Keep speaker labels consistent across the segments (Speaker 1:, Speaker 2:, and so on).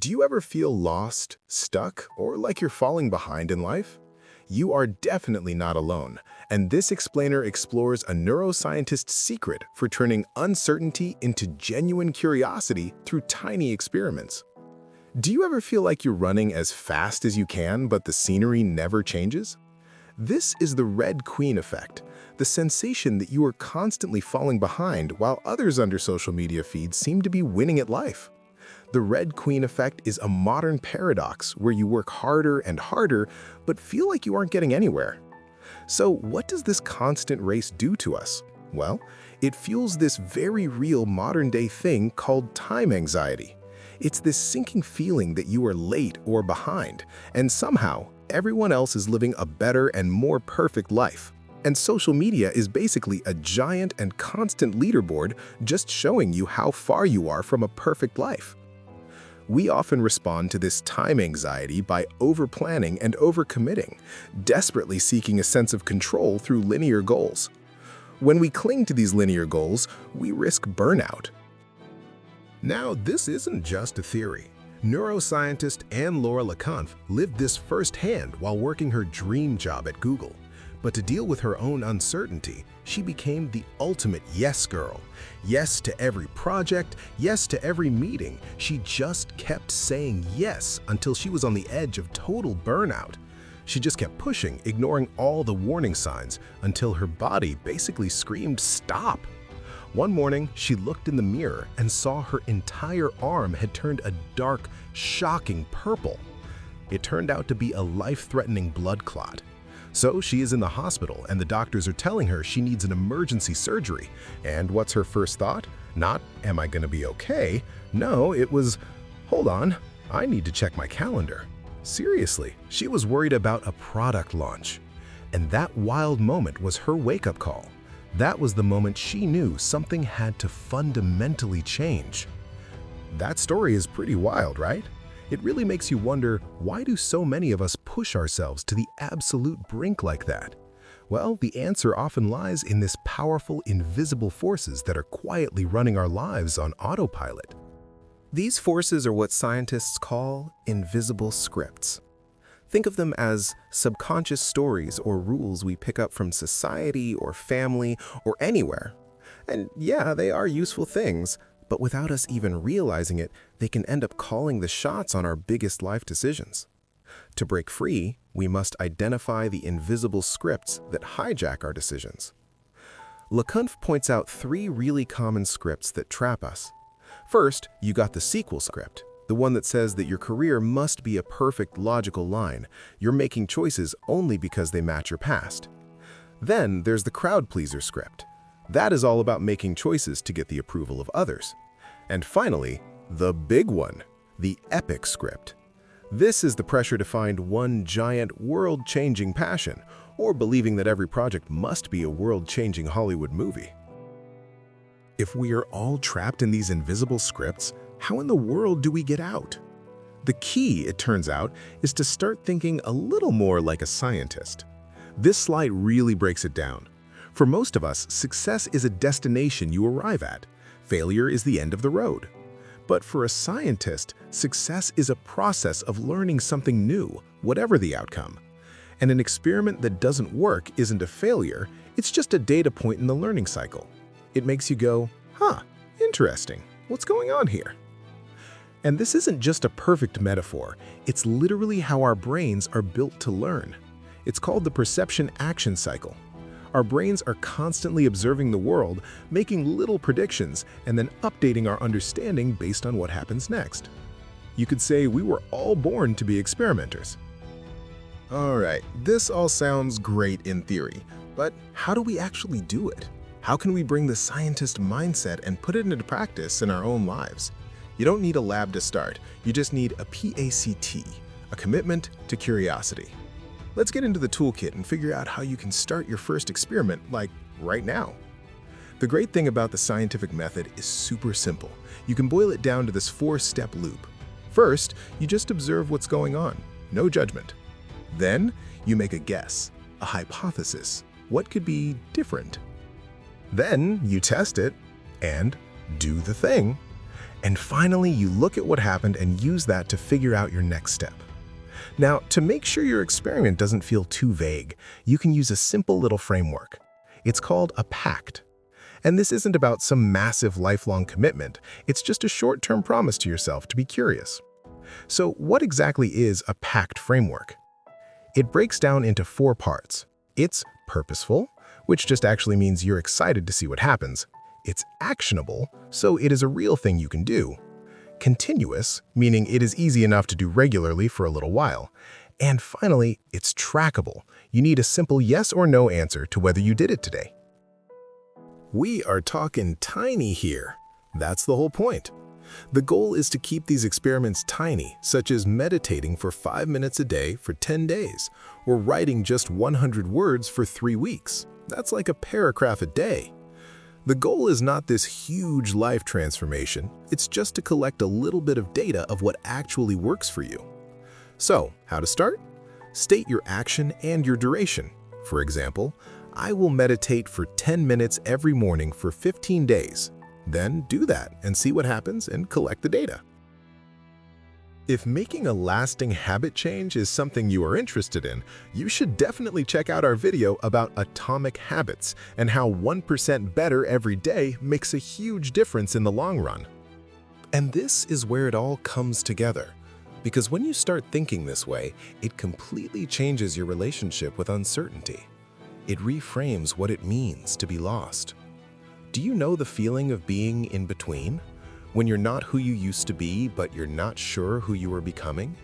Speaker 1: Do you ever feel lost, stuck, or like you're falling behind in life? You are definitely not alone, and this explainer explores a neuroscientist's secret for turning uncertainty into genuine curiosity through tiny experiments. Do you ever feel like you're running as fast as you can, but the scenery never changes? This is the Red Queen effect, the sensation that you are constantly falling behind while others under social media feeds seem to be winning at life. The Red Queen effect is a modern paradox where you work harder and harder but feel like you aren't getting anywhere. So what does this constant race do to us? Well, it fuels this very real modern-day thing called time anxiety. It's this sinking feeling that you are late or behind, and somehow everyone else is living a better and more perfect life. And social media is basically a giant and constant leaderboard just showing you how far you are from a perfect life. We often respond to this time anxiety by over-planning and over-committing, desperately seeking a sense of control through linear goals. When we cling to these linear goals, we risk burnout. Now, this isn't just a theory. Neuroscientist Anne-Laure Cunff lived this firsthand while working her dream job at Google. But to deal with her own uncertainty, she became the ultimate yes girl. Yes to every project, yes to every meeting. She just kept saying yes until she was on the edge of total burnout. She just kept pushing, ignoring all the warning signs until her body basically screamed stop. One morning, she looked in the mirror and saw her entire arm had turned a dark, shocking purple. It turned out to be a life-threatening blood clot. So she is in the hospital and the doctors are telling her she needs an emergency surgery. And what's her first thought? Not, am I going to be okay? No, it was, hold on, I need to check my calendar. Seriously, she was worried about a product launch. And that wild moment was her wake-up call. That was the moment she knew something had to fundamentally change. That story is pretty wild, right? It really makes you wonder, why do so many of us push ourselves to the absolute brink like that? Well, the answer often lies in this powerful, invisible forces that are quietly running our lives on autopilot. These forces are what scientists call invisible scripts. Think of them as subconscious stories or rules we pick up from society or family or anywhere. And yeah, they are useful things, but without us even realizing it, they can end up calling the shots on our biggest life decisions. To break free, we must identify the invisible scripts that hijack our decisions. Cunff points out 3 really common scripts that trap us. First, you got the sequel script, the one that says that your career must be a perfect logical line. You're making choices only because they match your past. Then there's the crowd pleaser script. That is all about making choices to get the approval of others. And finally, the big one, the epic script. This is the pressure to find one giant world-changing passion, or believing that every project must be a world-changing Hollywood movie. If we are all trapped in these invisible scripts, how in the world do we get out? The key, it turns out, is to start thinking a little more like a scientist. This slide really breaks it down. For most of us, success is a destination you arrive at. Failure is the end of the road. But for a scientist, success is a process of learning something new, whatever the outcome. And an experiment that doesn't work isn't a failure, it's just a data point in the learning cycle. It makes you go, huh, interesting, what's going on here? And this isn't just a perfect metaphor, it's literally how our brains are built to learn. It's called the perception-action cycle. Our brains are constantly observing the world, making little predictions, and then updating our understanding based on what happens next. You could say we were all born to be experimenters. Alright, this all sounds great in theory, but how do we actually do it? How can we bring the scientist mindset and put it into practice in our own lives? You don't need a lab to start, you just need a PACT, a commitment to curiosity. Let's get into the toolkit and figure out how you can start your first experiment, like right now. The great thing about the scientific method is super simple. You can boil it down to this 4-step loop. First, you just observe what's going on, no judgment. Then, you make a guess, a hypothesis. What could be different? Then, you test it and do the thing. And finally, you look at what happened and use that to figure out your next step. Now, to make sure your experiment doesn't feel too vague, you can use a simple little framework. It's called a pact. And this isn't about some massive lifelong commitment, it's just a short-term promise to yourself to be curious. So what exactly is a pact framework? It breaks down into 4 parts. It's purposeful, which just actually means you're excited to see what happens. It's actionable, so it is a real thing you can do. Continuous, meaning it is easy enough to do regularly for a little while. And finally, it's trackable. You need a simple yes or no answer to whether you did it today. We are talking tiny here. That's the whole point. The goal is to keep these experiments tiny, such as meditating for 5 minutes a day for 10 days, or writing just 100 words for 3 weeks. That's like a paragraph a day. The goal is not this huge life transformation, it's just to collect a little bit of data of what actually works for you. So, how to start? State your action and your duration. For example, I will meditate for 10 minutes every morning for 15 days. Then do that and see what happens and collect the data. If making a lasting habit change is something you are interested in, you should definitely check out our video about atomic habits and how 1% better every day makes a huge difference in the long run. And this is where it all comes together. Because when you start thinking this way, it completely changes your relationship with uncertainty. It reframes what it means to be lost. Do you know the feeling of being in between? When you're not who you used to be, but you're not sure who you are becoming?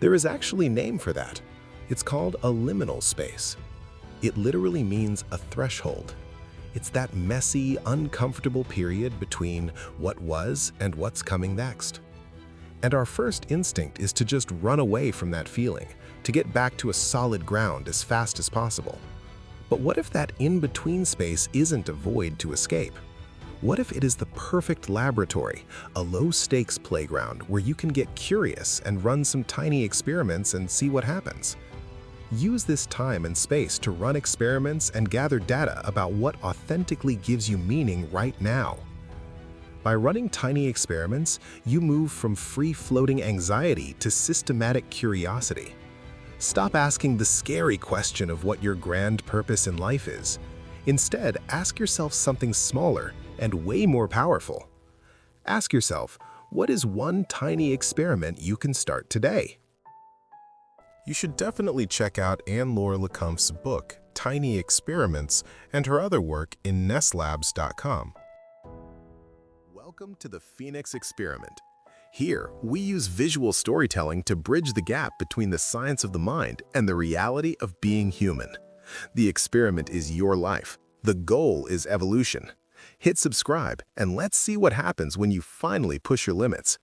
Speaker 1: There is actually a name for that. It's called a liminal space. It literally means a threshold. It's that messy, uncomfortable period between what was and what's coming next. And our first instinct is to just run away from that feeling, to get back to a solid ground as fast as possible. But what if that in-between space isn't a void to escape? What if it is the perfect laboratory, a low-stakes playground where you can get curious and run some tiny experiments and see what happens? Use this time and space to run experiments and gather data about what authentically gives you meaning right now. By running tiny experiments, you move from free-floating anxiety to systematic curiosity. Stop asking the scary question of what your grand purpose in life is. Instead, ask yourself something smaller and way more powerful. Ask yourself, what is one tiny experiment you can start today? You should definitely check out Anne-Laure Cunff's book, Tiny Experiments, and her other work in nestlabs.com. Welcome to the Phoenix Experiment. Here, we use visual storytelling to bridge the gap between the science of the mind and the reality of being human. The experiment is your life. The goal is evolution. Hit subscribe and let's see what happens when you finally push your limits.